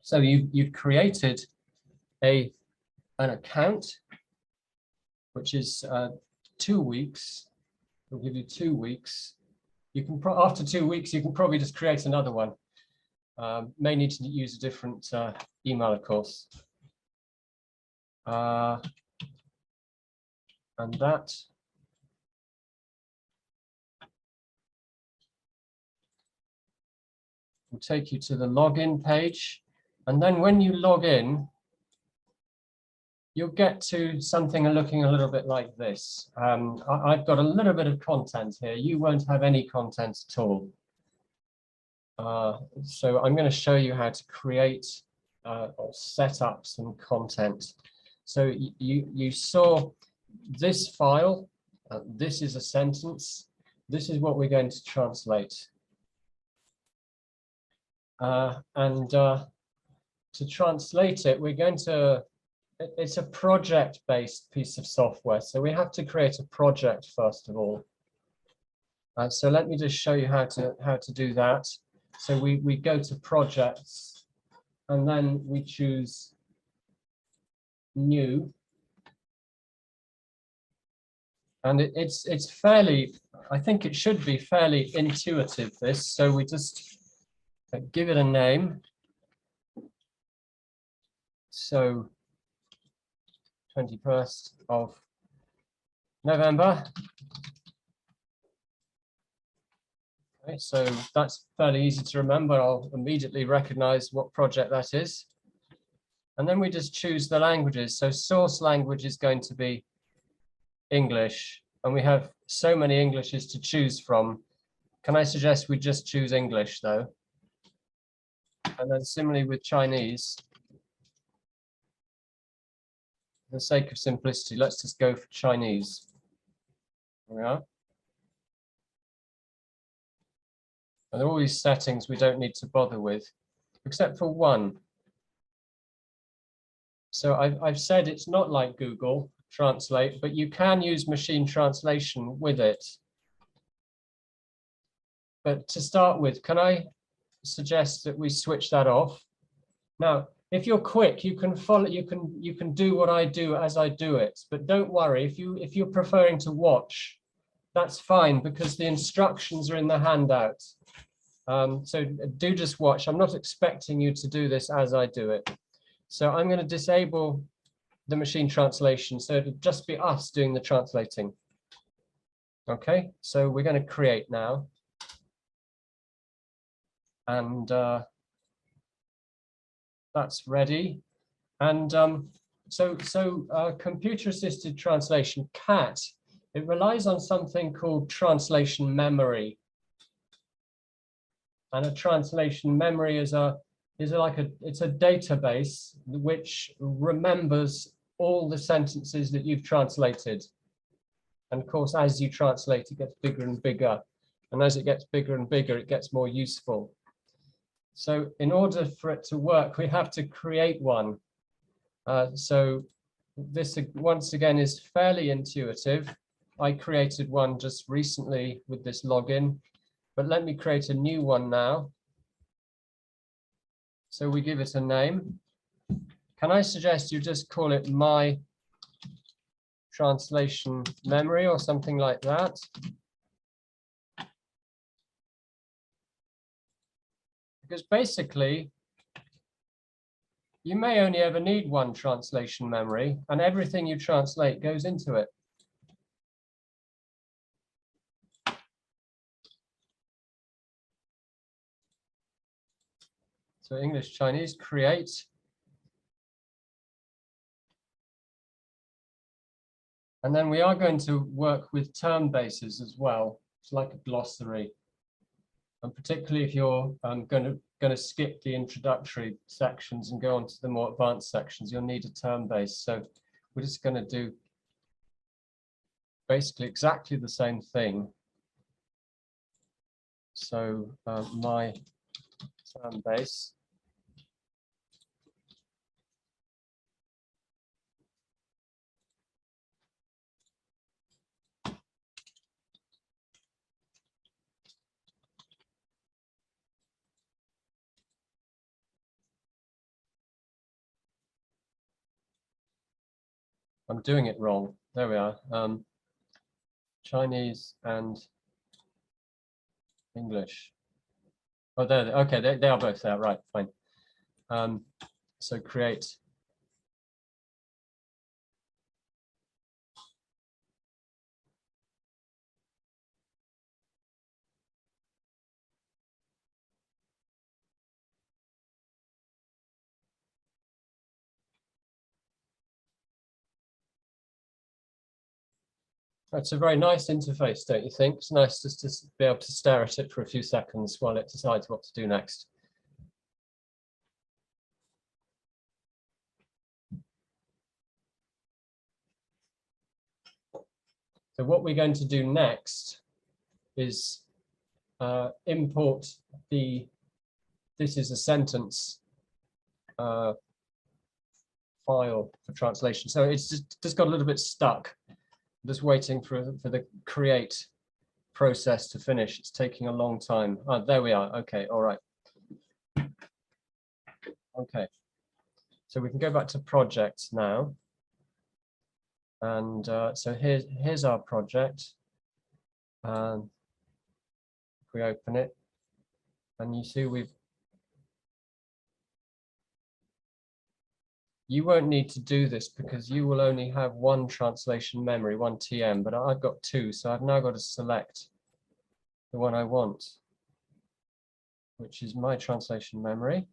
So you've created an account, which is 2 weeks. We'll give you 2 weeks. You can after 2 weeks, you can probably just create another one. May need to use a different email, of course. And that will take you to the login page. And then when you log in, you'll get to something looking a little bit like this. I've got a little bit of content here. You won't have any content at all. So I'm going to show you how to create or set up some content. So you saw this file. This is a sentence. This is what we're going to translate. To translate it, we're going to, it's a project-based piece of software. So we have to create a project first of all. So let me just show you how to do that. So we go to projects and then we choose new. And it's fairly, I think it should be fairly intuitive, this. So we just give it a name. So 21st of November. Okay, so that's fairly easy to remember. I'll immediately recognize what project that is. And then we just choose the languages. So source language is going to be English, and we have so many Englishes to choose from. Can I suggest we just choose English though? And then similarly with Chinese, for the sake of simplicity, let's just go for Chinese. There we are. And all these settings we don't need to bother with, except for one. So I've said it's not like Google Translate, but you can use machine translation with it. But to start with, can I suggest that we switch that off? Now, if you're quick, you can follow. You can do what I do as I do it. But don't worry, if you're preferring to watch, that's fine because the instructions are in the handout. So do just watch. I'm not expecting you to do this as I do it. So I'm going to disable the machine translation, so it'll just be us doing the translating. Okay, so we're going to create now. And that's ready. And computer-assisted translation, CAT, it relies on something called translation memory. And a translation memory is it's a database which remembers all the sentences that you've translated. And of course, as you translate, it gets bigger and bigger. And as it gets bigger and bigger, it gets more useful. So in order for it to work, we have to create one. So this, once again, is fairly intuitive. I created one just recently with this login, but let me create a new one now. So we give it a name. Can I suggest you just call it my translation memory or something like that? Because basically, you may only ever need one translation memory, and everything you translate goes into it. So English, Chinese, create. And then we are going to work with term bases as well. It's like a glossary. And particularly if you're going to skip the introductory sections and go on to the more advanced sections, you'll need a term base. So we're just going to do basically exactly the same thing. So my term base. I'm doing it wrong. There we are. Chinese and English. Oh, there. Okay, they are both there. Right, fine. So create. It's a very nice interface, don't you think? It's nice just to be able to stare at it for a few seconds while it decides what to do next. So what we're going to do next is import this is a sentence file for translation. So it's just got a little bit stuck. I'm just waiting for the create process to finish. It's taking a long time. Oh, there we are. Okay, all right. Okay, so we can go back to projects now. And so here's our project. If we open it, and you see you won't need to do this because you will only have one translation memory, one TM, but I've got two, so I've now got to select the one I want, which is my translation memory.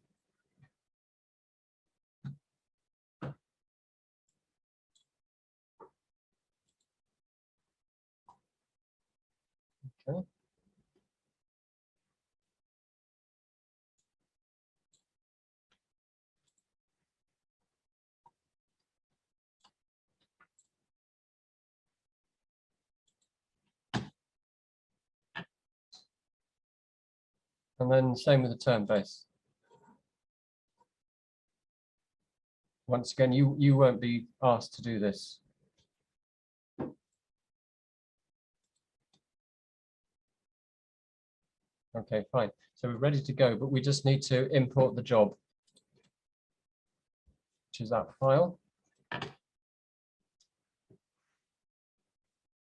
Okay. And then same with the term base. Once again, you won't be asked to do this. Okay, fine. So we're ready to go, but we just need to import the job, which is that file.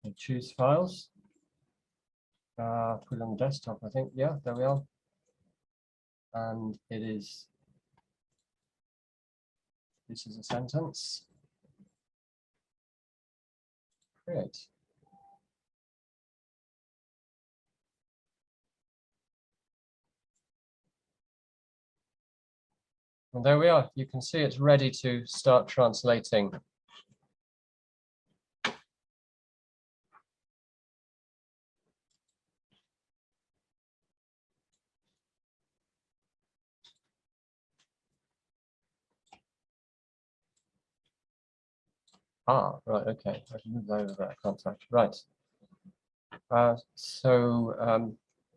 And choose files. Put it on the desktop, I think. Yeah, there we are. And this is a sentence. Create. And there we are. You can see it's ready to start translating. Ah, right, okay. I can move over that, can't I? Right.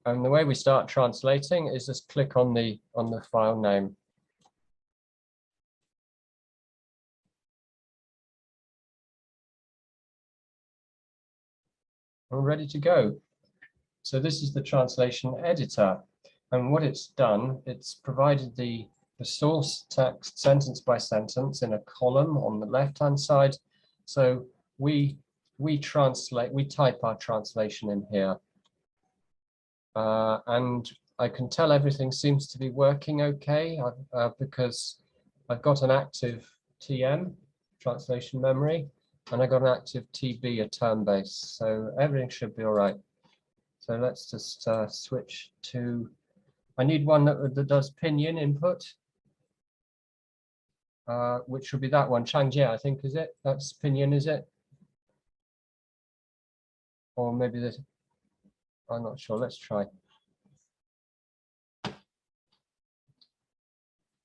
And the way we start translating is just click on the file name. We're ready to go. So this is the translation editor. And what it's done, it's provided the source text sentence by sentence in a column on the left-hand side. So we type our translation in here. And I can tell everything seems to be working okay because I've got an active TM, translation memory, and I got an active TB, a term base. So everything should be all right. So let's just switch to, I need one that does pinyin input, which would be that one, Changjie, I think, is it? That's pinyin, is it? Or maybe this, I'm not sure, let's try.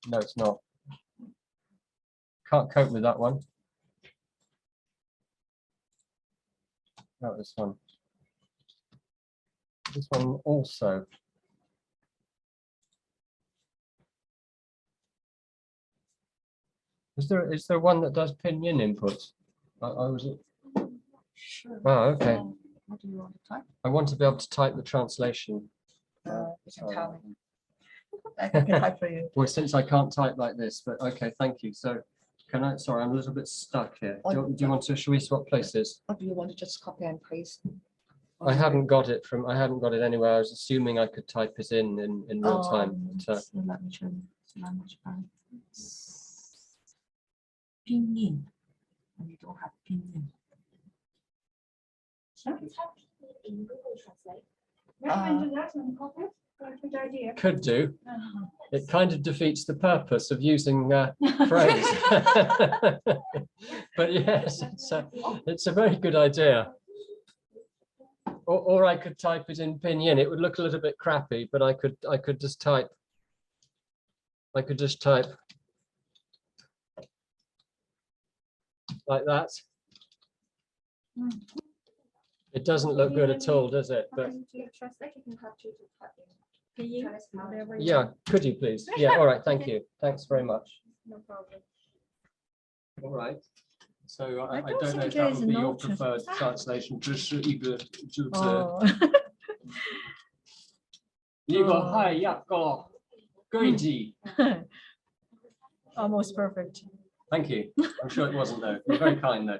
No, it's not. Can't cope with that one. No, this one. This one also. Is there one that does pinyin input? I was. Sure. Oh, okay. What do you want to type? I want to be able to type the translation. You can tell me. I can type for you. Well, since I can't type like this, but okay, thank you. So Can I, sorry, I'm a little bit stuck here. Oh, Do you want to, should we swap places? Or do you want to just copy and paste? I hadn't got it anywhere. I was assuming I could type it in real time. But, So let me show you. Pinyin. And you don't have pinyin. could do. It kind of defeats the purpose of using phrase. But yes, it's a very good idea. Or I could type it in pinyin. It would look a little bit crappy, but I could just type. I could just type like that. It doesn't look good at all, does it? But yeah, could you please? Yeah, all right, thank you. Thanks very much. No problem. All right. So I don't don't know think if there that is would be a your note. preferred translation. 这是一个就是一个海一个轨迹。 Almost perfect. Thank you. I'm sure it wasn't though. You're very kind though.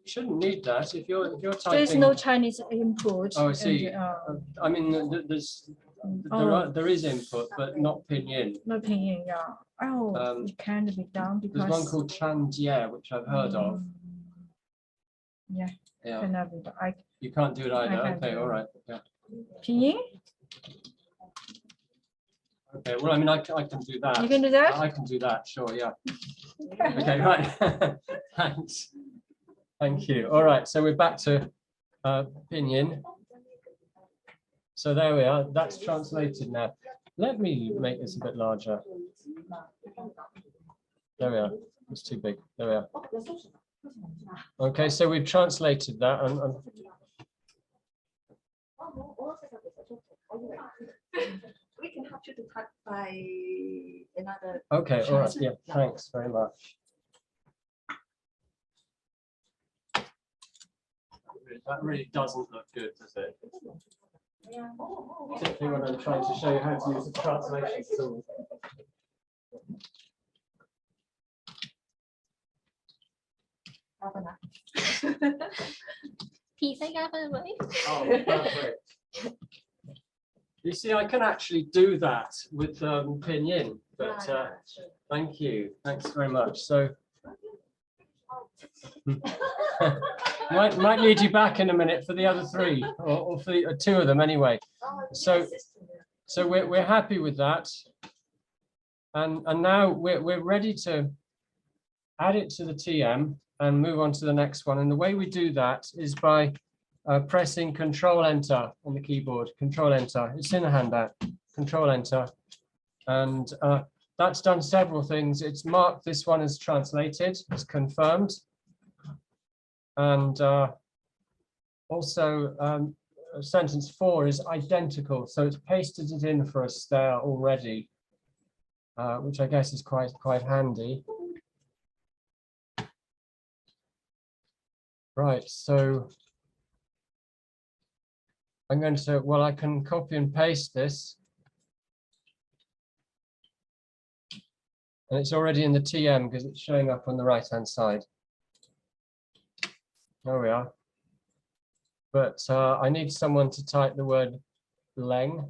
You shouldn't need that if you're typing. There's no Chinese input. Oh, I see. And, I mean, there is input, but not pinyin. no pinyin, yeah. Oh, it can't be done because There's one called Chanjie, which I've heard of. Yeah, Yeah. cannot be done. You can't do it either. can't Okay, do all it. right. Yeah. Pinyin? Okay. Well, I mean, I can do that. You can do that? I can do that. Sure. Yeah. Okay. Right. Thanks. Thank you. All right. So we're back to pinyin. So there we are. That's translated now. Let me make this a bit larger. There we are. It's too big. There we are. Okay, so we've translated that. We can help you to cut by another. Okay, all right. Yeah, thanks very much. That really doesn't look good, does it? Particularly when I'm trying to show you how to use the translation tool. Oh, perfect. You see, I can actually do that with pinyin, but thank you. Thanks very much. So might need you back in a minute for the other three, or for the, two of them anyway. So we're happy with that, and now we're ready to add it to the TM and move on to the next one. And the way we do that is by pressing Control Enter on the keyboard. Control Enter. It's in a handout. Control Enter, and that's done several things. It's marked this one as translated. It's confirmed. And also sentence 4 is identical, so it's pasted it in for us there already, which I guess is quite handy. Right, so I'm going to, well, I can copy and paste this, and it's already in the TM because it's showing up on the right-hand side. There we are. But I need someone to type the word leng,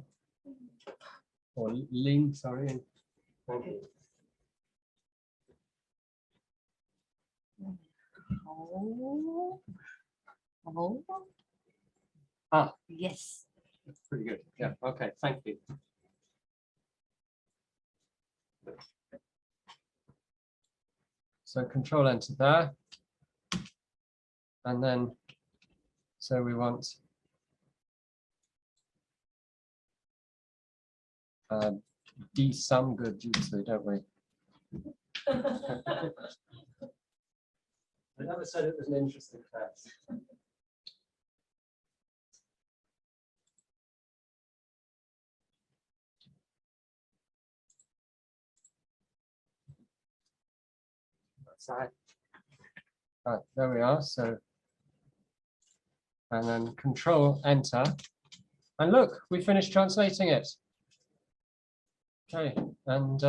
or ling, sorry. Ah, Yes. that's pretty good. Yeah, okay, thank you. So Control Enter there. And then, so we want some good jutsu, don't we? I never said it was an interesting test. Sorry. Right, there we are. So, and then Control Enter, and look, we finished translating it. Okay, and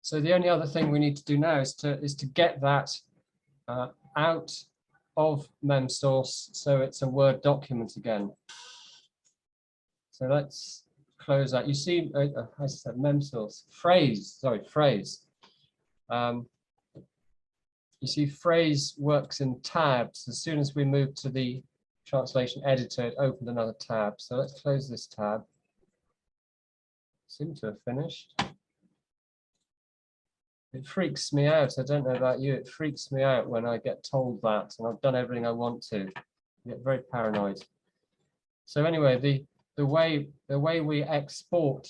so the only other thing we need to do now is to get that out of Memsource, so it's a Word document again. So let's close that. You see, I said Memsource phrase. You see, phrase works in tabs. As soon as we move to the translation editor, it opened another tab. So let's close this tab. Seem to have finished. It freaks me out. I don't know about you. It freaks me out when I get told that, and I've done everything I want to. I get very paranoid. So anyway, the way we export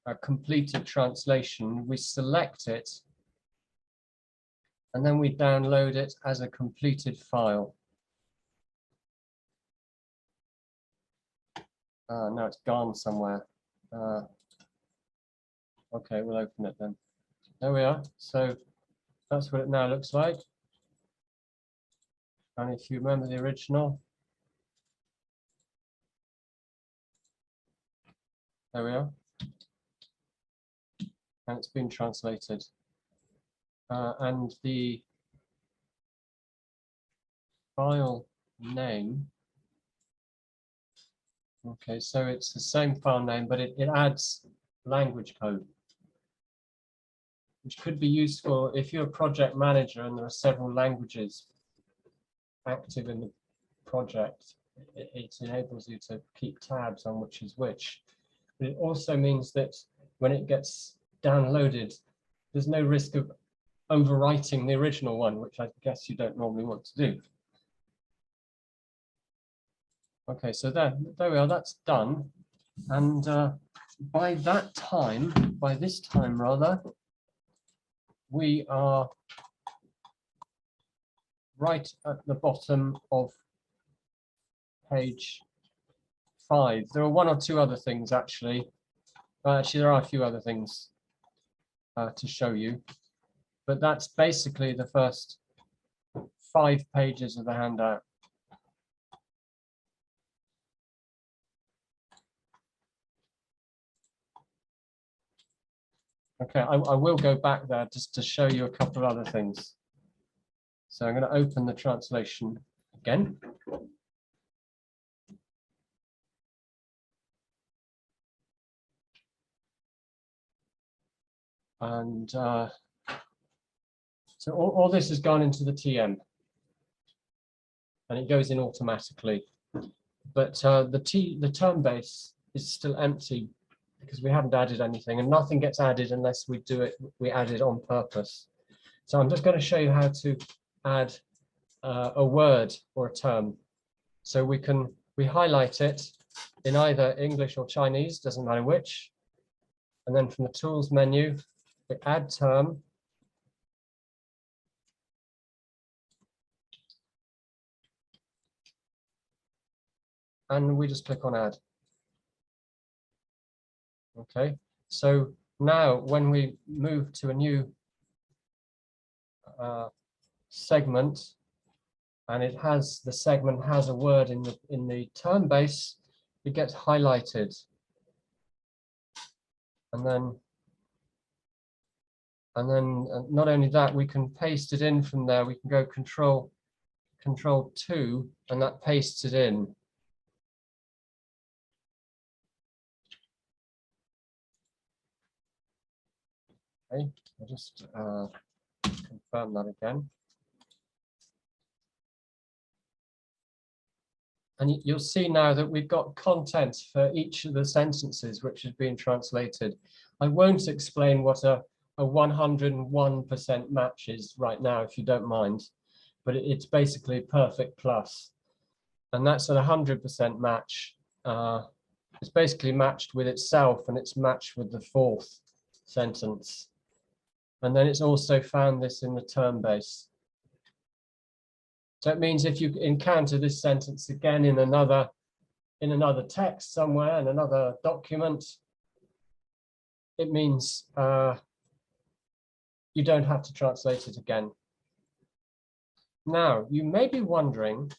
a completed translation, we select it, and then we download it as a completed file. Now it's gone somewhere. Okay, we'll open it then. There we are. So that's what it now looks like. And if you remember the original, there we are. And it's been translated. And the file name, okay, so it's the same file name, but it adds language code, which could be useful if you're a project manager and there are several languages active in the project. It enables you to keep tabs on which is which. But it also means that when it gets downloaded, there's no risk of overwriting the original one, which I guess you don't normally want to do. Okay, so there we are, that's done. And by this time rather, we are right at the bottom of page 5. There are one or two other things actually. Actually, there are a few other things to show you, but that's basically the first 5 pages of the handout. Okay, I will go back there just to show you a couple of other things. So I'm going to open the translation again. And so all this has gone into the TM. And it goes in automatically. But the term base is still empty because we haven't added anything, and nothing gets added unless we add it on purpose. So I'm just going to show you how to add a word or a term. So we highlight it in either English or Chinese, doesn't matter which. And then from the tools menu, we add term. And we just click on add. Okay, so now when we move to a new segment, and the segment has a word in the term base, it gets highlighted. And then not only that, we can paste it in from there. We can go Control 2, and that pastes it in. Okay, I'll just confirm that again. And you'll see now that we've got content for each of the sentences which has been translated. I won't explain what a 101% match is right now, if you don't mind, but it's basically perfect plus. And that's an 100% match. It's basically matched with itself, and it's matched with the fourth sentence. And then it's also found this in the term base. So it means if you encounter this sentence again in another text somewhere, in another document, it means you don't have to translate it again. Now, you may be wondering,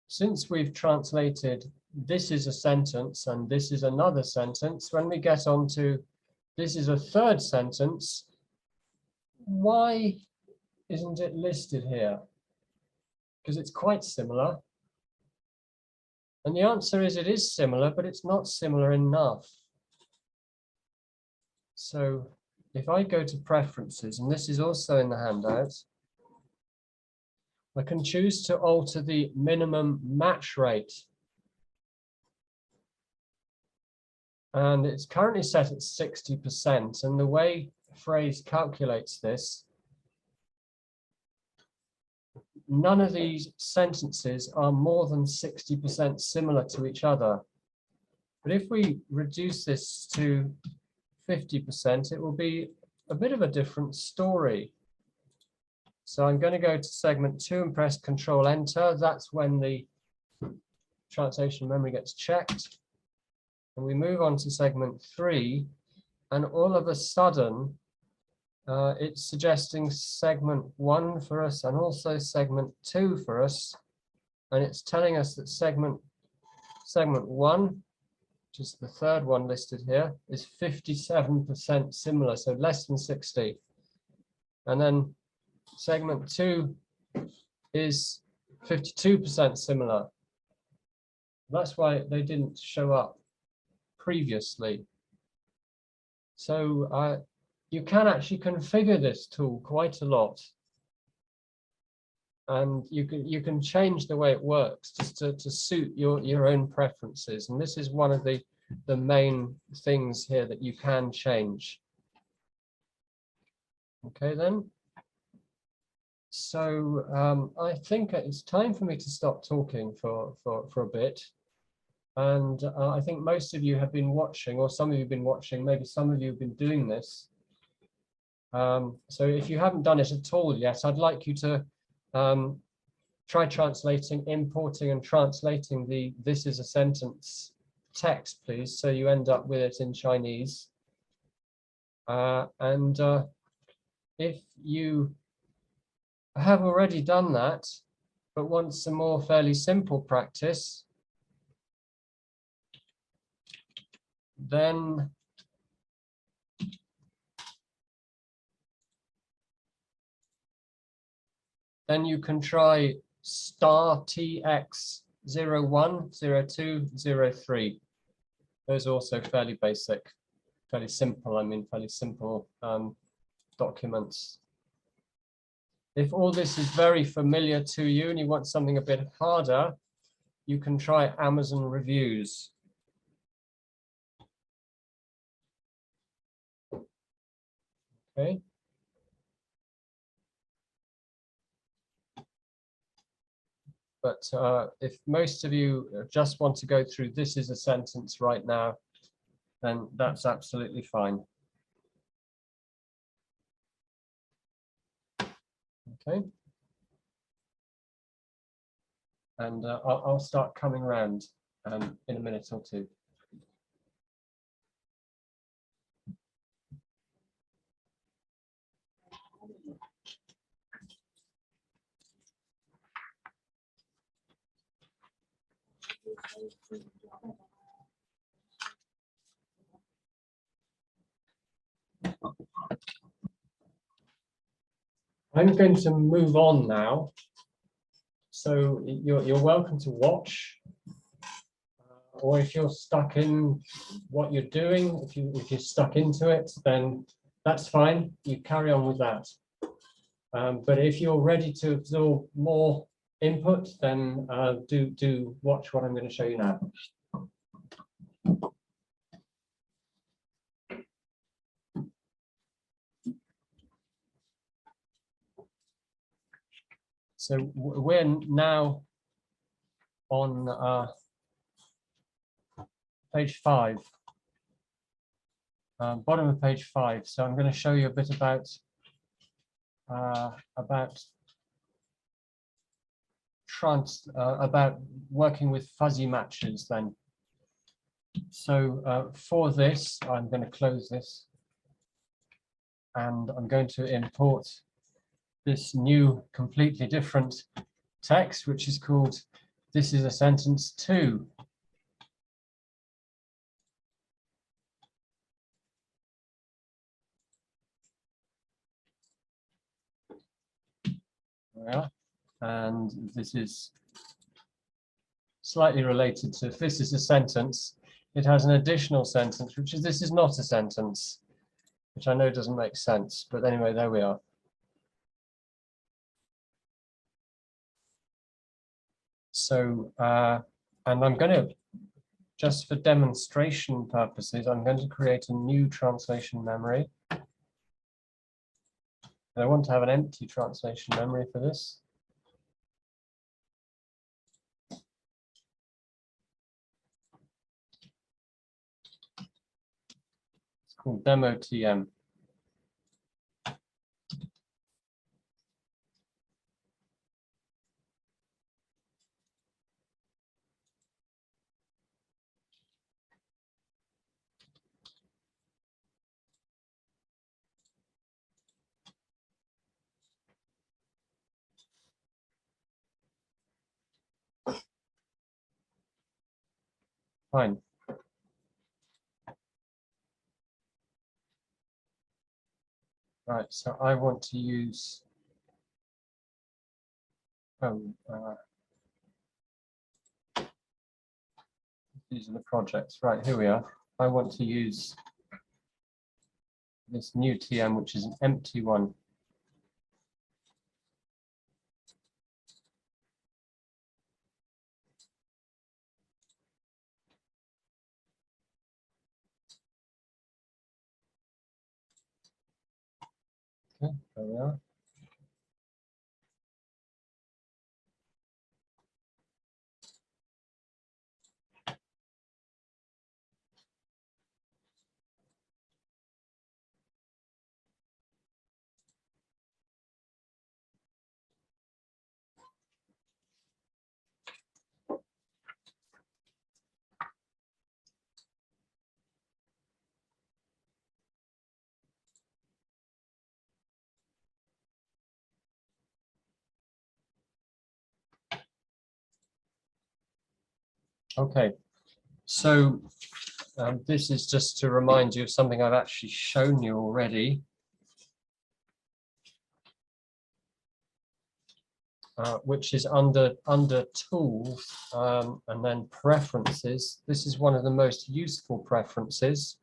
since we've translated this is a sentence and this is another sentence, when we get on to this is a third sentence, why isn't it listed here? Because it's quite similar. And the answer is it is similar, but it's not similar enough. So if I go to preferences, and this is also in the handout, I can choose to alter the minimum match rate. And it's currently set at 60%. And the way phrase calculates this, none of these sentences are more than 60% similar to each other. But if we reduce this to 50%, it will be a bit of a different story. So I'm going to go to segment 2 and press Control Enter. That's when the translation memory gets checked. And we move on to segment 3, and all of a sudden, it's suggesting segment 1 for us and also segment 2 for us. And it's telling us that segment 1, which is the third one listed here, is 57% similar, so less than 60. And then segment 2 is 52% similar. That's why they didn't show up previously. So you can actually configure this tool quite a lot. And you can change the way it works just to suit your own preferences. And this is one of the main things here that you can change. Okay then. So I think it's time for me to stop talking for a bit. And I think most of you have been watching, or some of you have been watching, maybe some of you have been doing this. So if you haven't done it at all yet, I'd like you to try translating, importing and translating the "this is a sentence" text, please, so you end up with it in Chinese. If you have already done that, but want some more fairly simple practice, then you can try *TX010203. Those are also fairly basic, fairly simple, fairly simple documents. If all this is very familiar to you and you want something a bit harder, you can try Amazon reviews. Okay. But if most of you just want to go through "this is a sentence" right now, then that's absolutely fine. Okay. And I'll start coming around in a minute or two. I'm going to move on now. So you're welcome to watch, or if you're stuck in what you're doing, if you're stuck into it, then that's fine. You carry on with that. But if you're ready to absorb more input, then do watch what I'm going to show you now. So we're now on page 5, bottom of page 5. So I'm going to show you a bit about working with fuzzy matches then. So for this, I'm going to close this. And I'm going to import this new, completely different text, which is called "This is a sentence too." Yeah. And this is slightly related to, if this is a sentence, it has an additional sentence, which is "this is not a sentence," which I know doesn't make sense, but anyway, there we are. So, and I'm going to, just for demonstration purposes, I'm going to create a new translation memory. And I want to have an empty translation memory for this. It's called demo TM. Fine. Right, so I want to use, these are the projects. Right, here we are. I want to use this new TM, which is an empty one. Okay, there we are. Okay, so this is just to remind you of something I've actually shown you already, which is under tools and then preferences. This is one of the most useful preferences.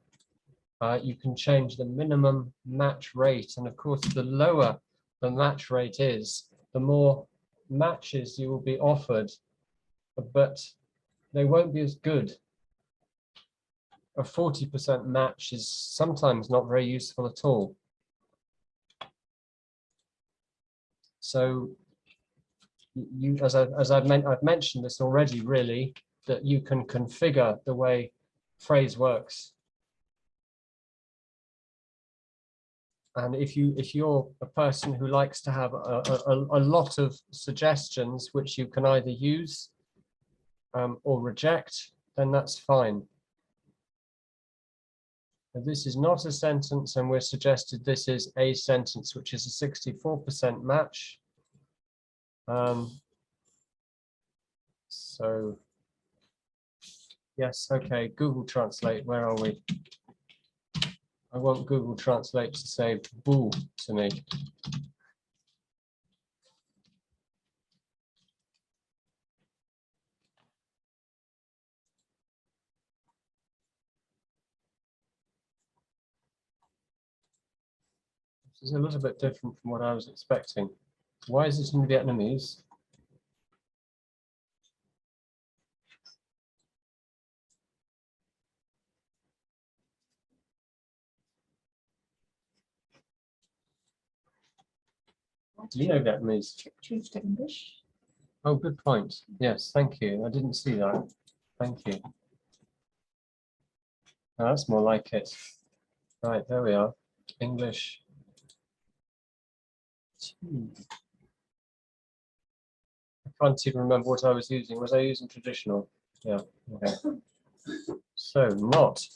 You can change the minimum match rate, and of course, the lower the match rate is, the more matches you will be offered, but they won't be as good. A 40% match is sometimes not very useful at all. So you, I've mentioned this already, really, that you can configure the way phrase works. And if you're a person who likes to have a lot of suggestions, which you can either use or reject, then that's fine. But this is not a sentence, and we're suggested this is a sentence, which is a 64% match. So yes, okay, Google Translate, where are we? I want Google Translate to say boo to me. This is a little bit different from what I was expecting. Why is it in Vietnamese? Do you know Vietnamese? Choose the English. Oh, good point. Yes, thank you. I didn't see that. Thank you. Oh, that's more like it. Right, there we are. English. I can't even remember what I was using. Was I using traditional? Yeah. Okay. So not.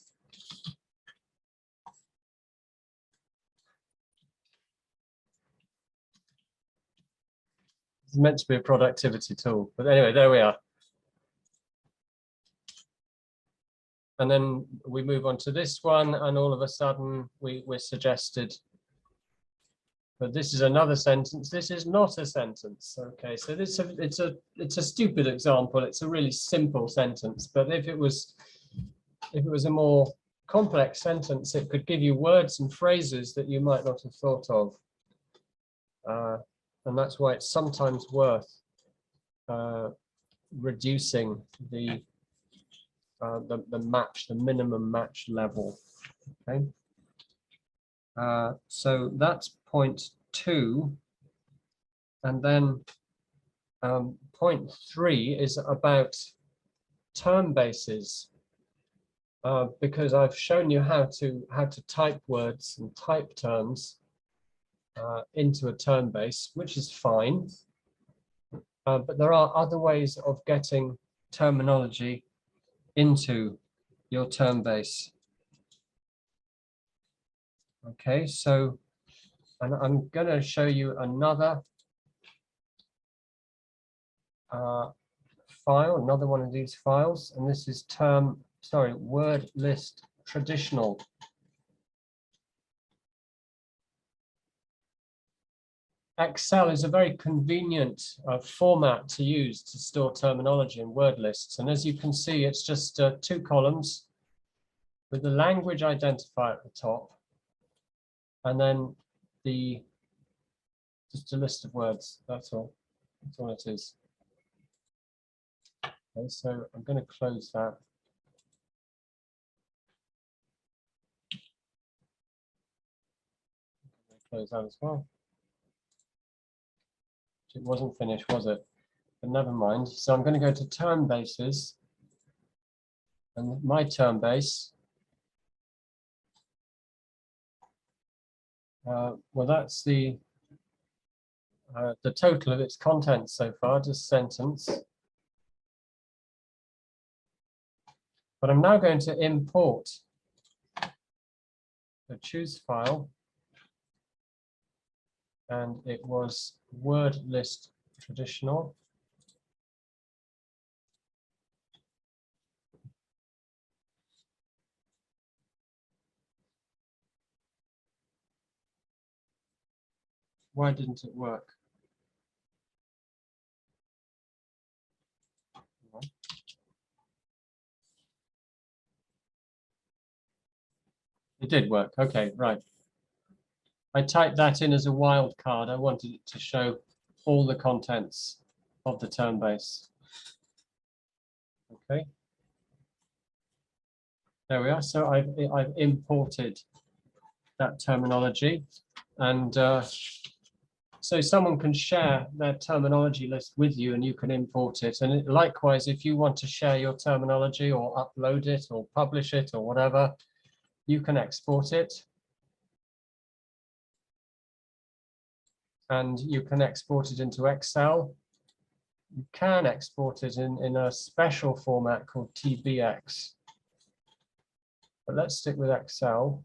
It's meant to be a productivity tool, but anyway, there we are. And then we move on to this one, and all of a sudden we're suggested, but this is another sentence. This is not a sentence. Okay, so it's a stupid example. It's a really simple sentence, but if it was a more complex sentence, it could give you words and phrases that you might not have thought of. And that's why it's sometimes worth reducing the minimum match level. Okay. So that's point 2, and then point 3 is about term bases, because I've shown you how to type words and type terms into a term base, which is fine, but there are other ways of getting terminology into your term base. Okay, so and I'm going to show you another file, another one of these files, and this is word list traditional. Excel is a very convenient format to use to store terminology in word lists. And as you can see, it's just 2 columns with the language identifier at the top, and then just a list of words. That's all. That's all it is. Okay, so I'm going to close that. Close that as well. It wasn't finished, was it? But never mind. So I'm going to go to term bases, and my term base. Well, that's the total of its contents so far, just sentence. But I'm now going to import. So choose file, and it was word list traditional. Why didn't it work? It did work. Okay, right. I typed that in as a wildcard. I wanted it to show all the contents of the term base. Okay. There we are. So I've imported that terminology, and so someone can share their terminology list with you, and you can import it. And likewise, if you want to share your terminology or upload it or publish it or whatever, you can export it. And you can export it into Excel. You can export it in a special format called TBX. But let's stick with Excel.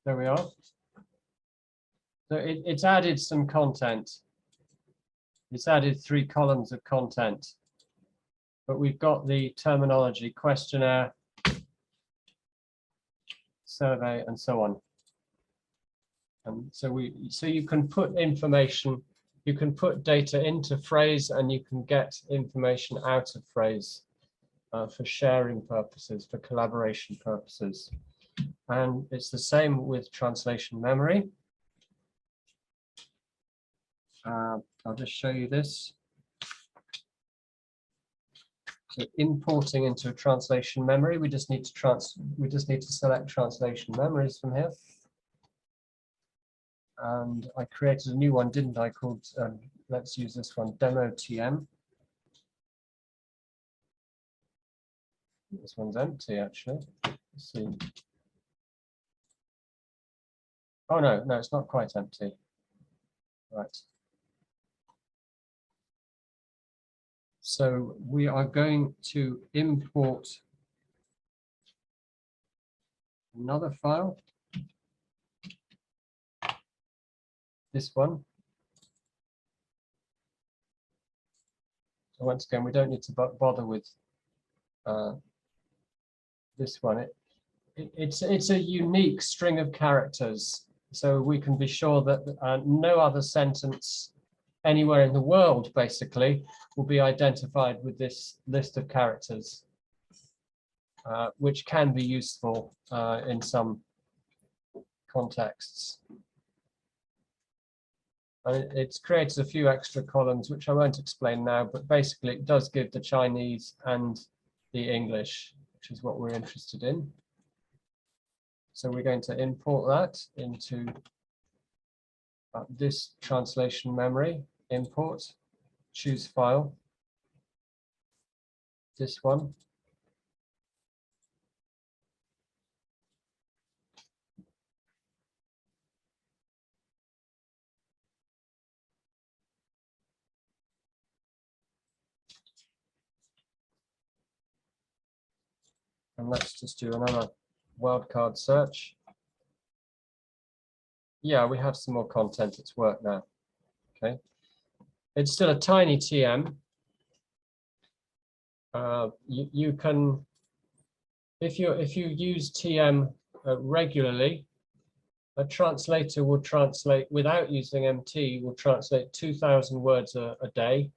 There we are. So it's added some content. It's added 3 columns of content. But we've got the terminology, questionnaire, survey, and so on. And so you can put information, you can put data into phrase, and you can get information out of phrase for sharing purposes, for collaboration purposes. And it's the same with translation memory. I'll just show you this. So importing into a translation memory, we just need to select translation memories from here. And I created a new one, didn't I, called, let's use this one, demo TM. This one's empty, actually. Let's see. Oh, no, it's not quite empty. Right. So we are going to import another file. This one. So once again, we don't need to bother with this one. It's a unique string of characters, so we can be sure that no other sentence anywhere in the world basically will be identified with this list of characters, which can be useful in some contexts. It's created a few extra columns, which I won't explain now, but basically it does give the Chinese and the English, which is what we're interested in. So we're going to import that into this translation memory, import, choose file, this one. And let's just do another wildcard search. Yeah, we have some more content. It's worked now. Okay. It's still a tiny TM. You can, if you use TM regularly, a translator will translate without using MT. Will translate 2,000 words a day.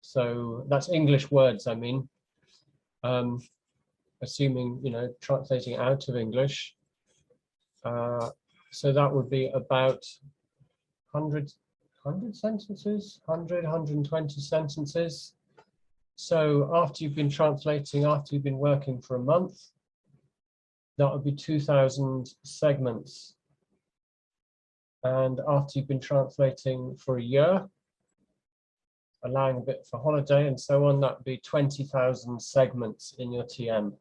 So that's English words, I mean. Assuming, you know, translating out of English. So that would be about 100 sentences, 120 sentences. So after you've been translating, after you've been working for a month, that would be 2,000 segments. And after you've been translating for a year, allowing a bit for holiday and so on, that would be 20,000 segments in your TM.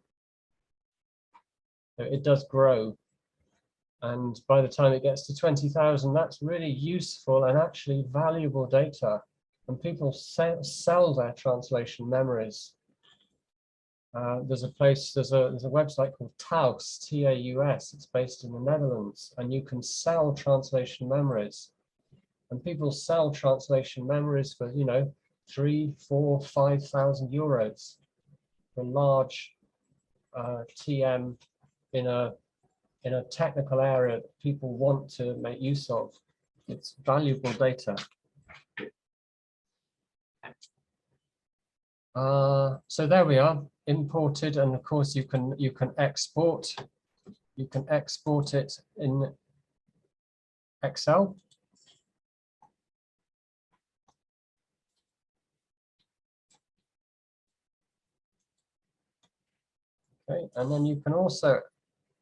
So it does grow. And by the time it gets to 20,000, that's really useful and actually valuable data. And people sell their translation memories. There's a website called Taus, T-A-U-S. It's based in the Netherlands, and you can sell translation memories. And people sell translation memories for, you know, 3, 4, 5,000 euros for large TM in a technical area that people want to make use of. It's valuable data. So there we are, imported, and of course you can export. You can export it in Excel. Okay, and then you can also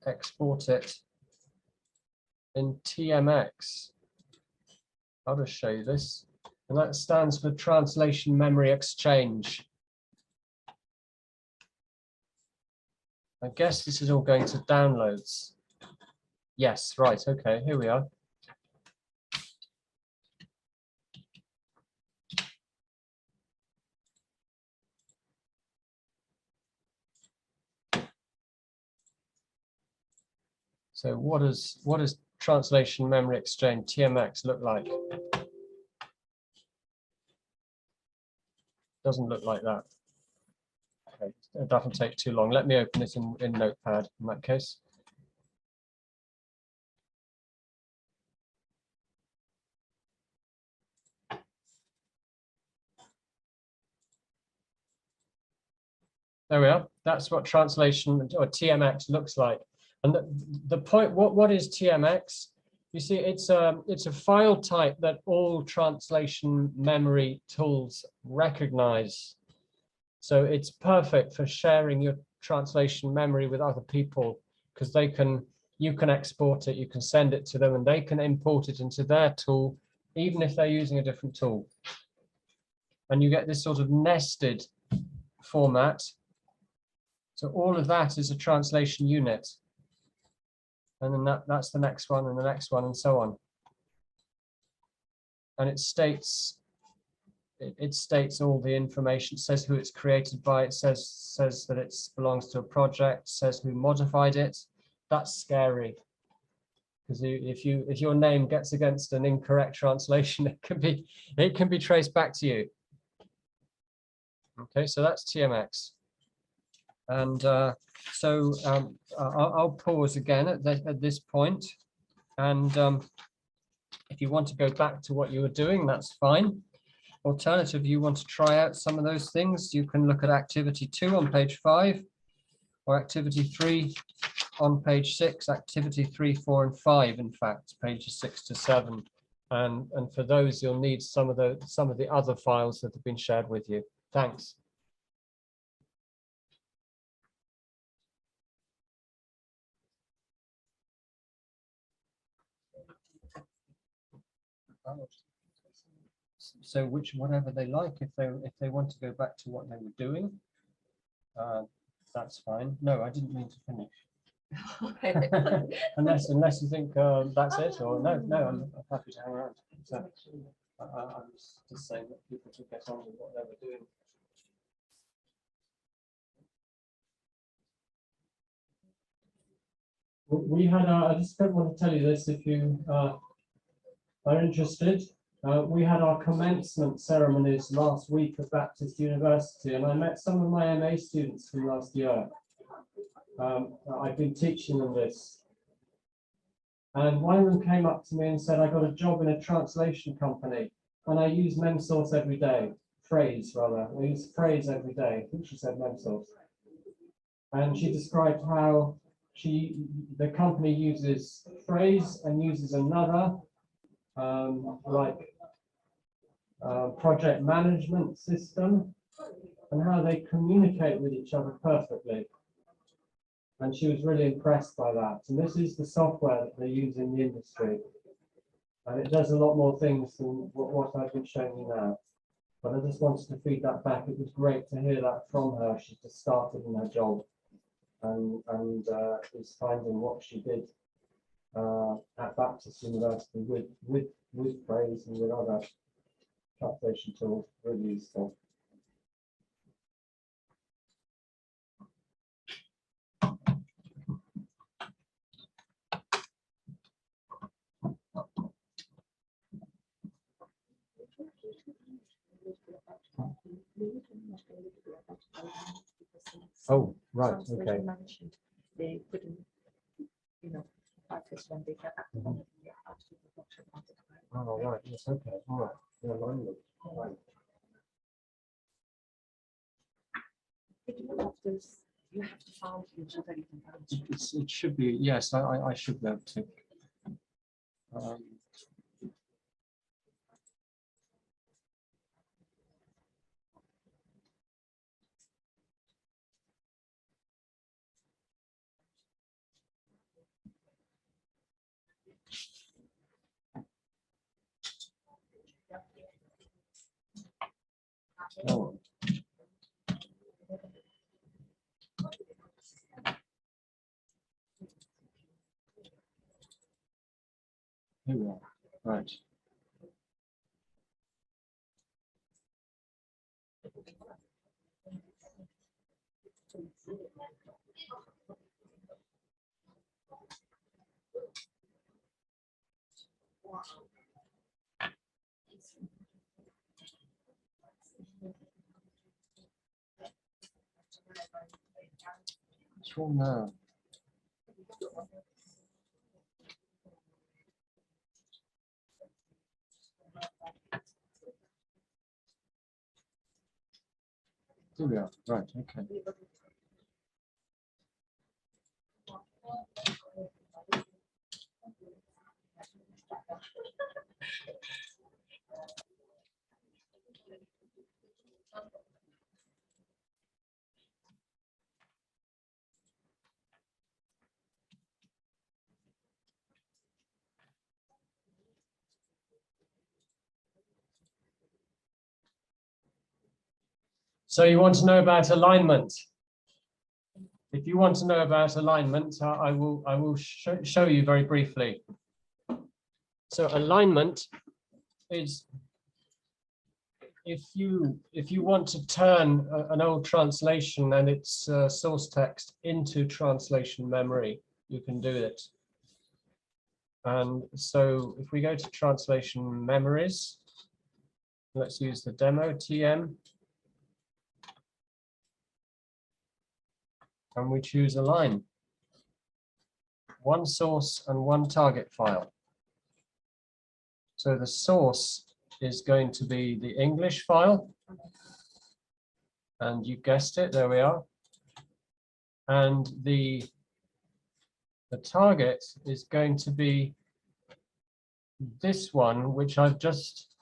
export it in TMX. I'll just show you this. And that stands for Translation Memory Exchange. I guess this is all going to downloads. Yes, right, okay, here we are. So what does Translation Memory Exchange, TMX, look like? Doesn't look like that. Okay, it doesn't take too long. Let me open it in Notepad in that case. There we are. That's what translation or TMX looks like. And the point, what is TMX? You see, it's a file type that all translation memory tools recognize. So it's perfect for sharing your translation memory with other people, because you can export it, you can send it to them, and they can import it into their tool, even if they're using a different tool. And you get this sort of nested format. So all of that is a translation unit. And then that's the next one and the next one and so on. And it states it states all the information, says who it's created by, it says that it belongs to a project, says who modified it. That's scary, because if your name gets against an incorrect translation, it can be traced back to you. Okay, so that's TMX. And I'll pause again at this point. And if you want to go back to what you were doing, that's fine. Alternatively, you want to try out some of those things, you can look at activity 2 on page 5, or activity 3 on page 6, activity 3, 4, and 5, in fact, pages 6 to 7. And for those, you'll need some of the other files that have been shared with you. Thanks. So whatever they like, if they want to go back to what they were doing, that's fine. No, I didn't mean to finish. unless you think that's it, or no, I'm happy to hang around. So, I was just saying that people should get on with what they were doing. We had I just don't want to tell you this if you are interested. We had our commencement ceremonies last week at Baptist University, and I met some of my MA students from last year. I've been teaching them this. And one of them came up to me and said, I got a job in a translation company, and I use Memsource every day. Phrase, rather. I use phrase every day. I think she said Memsource. And she described how the company uses phrase and uses another, project management system, and how they communicate with each other perfectly. And she was really impressed by that. And this is the software that they use in the industry. And it does a lot more things than what I've been showing you now. But I just wanted to feed that back. It was great to hear that from her. She just started in her job and is finding what she did at Baptist University with phrase and with other translation tools, really useful. Oh, right, okay. They couldn't, practice when they get back. Oh, right, yes, okay, all right. Yeah, right. You have to find each other. It should be, yes, I should be able to. Oh. Here we are, right. What's wrong now? Here we are, right, okay. So you want to know about alignment. If you want to know about alignment, I will show you very briefly. So alignment is if you want to turn an old translation and its source text into translation memory, you can do it. And so if we go to translation memories, let's use the demo TM. And we choose a line. One source and one target file. So the source is going to be the English file. And you guessed it, there we are. And the target is going to be this one, which I've just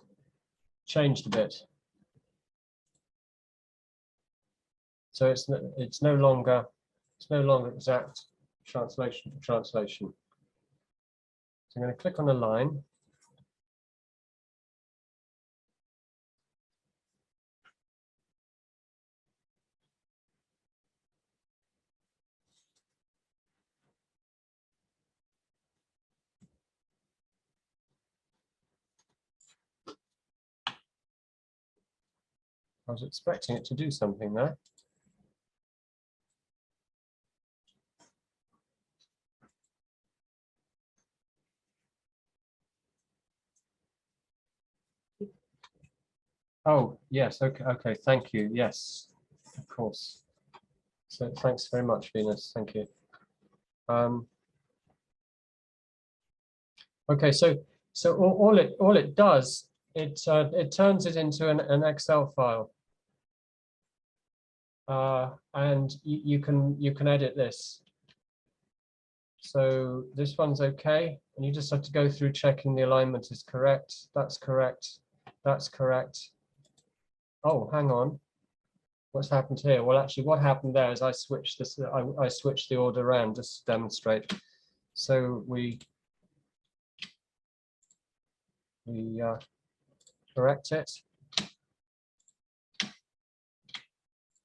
changed a bit. So it's no longer exact translation for translation. So I'm going to click on a line. I was expecting it to do something there. Oh, yes, okay, thank you. Yes, of course. So thanks very much, Venus. Thank you. Okay, so all it does, it turns it into an Excel file. And you can edit this. So this one's okay, and you just have to go through checking the alignment is correct. That's correct. That's correct. Oh, hang on. What's happened here? Well, actually, what happened there is I switched this. I switched the order around just to demonstrate. So we correct it.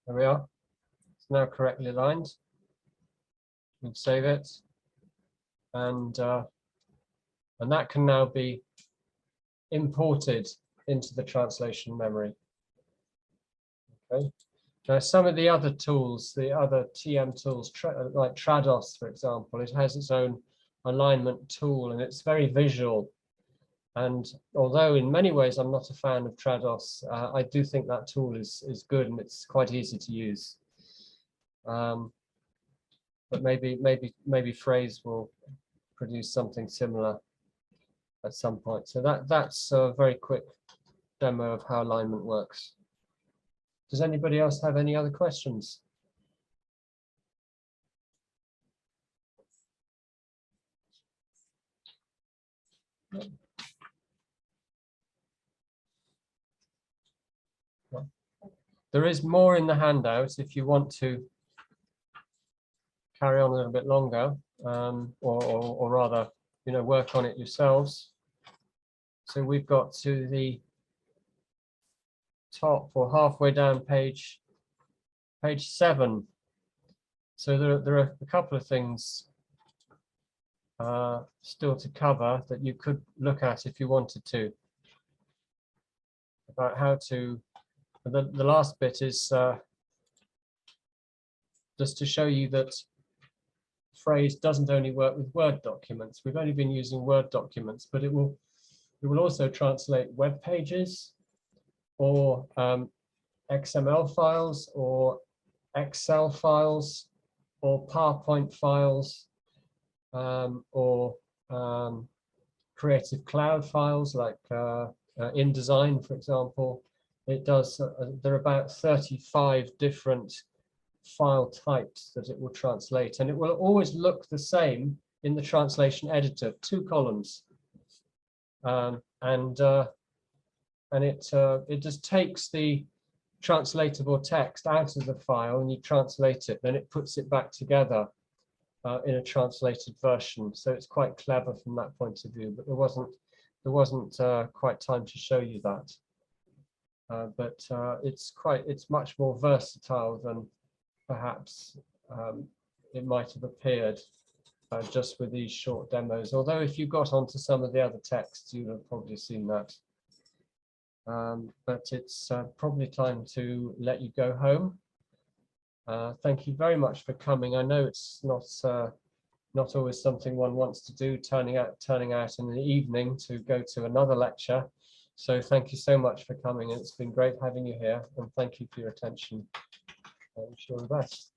There we are. It's now correctly aligned. We save it, and that can now be imported into the translation memory. Okay. Now, some of the other tools, the other TM tools, like Trados, for example, it has its own alignment tool, and it's very visual. And although in many ways I'm not a fan of Trados, I do think that tool is good and it's quite easy to use. But maybe Phrase will produce something similar at some point. So that's a very quick demo of how alignment works. Does anybody else have any other questions? There is more in the handout if you want to carry on a little bit longer, or rather, work on it yourselves. So we've got to the top or halfway down page 7. So there are a couple of things still to cover that you could look at if you wanted to, about how to. The last bit is just to show you that Phrase doesn't only work with Word documents. We've only been using Word documents, but it will also translate web pages, or XML files, or Excel files, or PowerPoint files, or Creative Cloud files like InDesign, for example. It does. There are about 35 different file types that it will translate, and it will always look the same in the translation editor, 2 columns, and it just takes the translatable text out of the file and you translate it, then it puts it back together in a translated version. So it's quite clever from that point of view, but there wasn't quite time to show you that. But it's much more versatile than perhaps it might have appeared just with these short demos. Although if you got onto some of the other texts, you would have probably seen that. but it's probably time to let you go home. Thank you very much for coming. I know it's not always something one wants to do, turning out in the evening to go to another lecture. So thank you so much for coming. It's been great having you here, and thank you for your attention. I wish you all the best.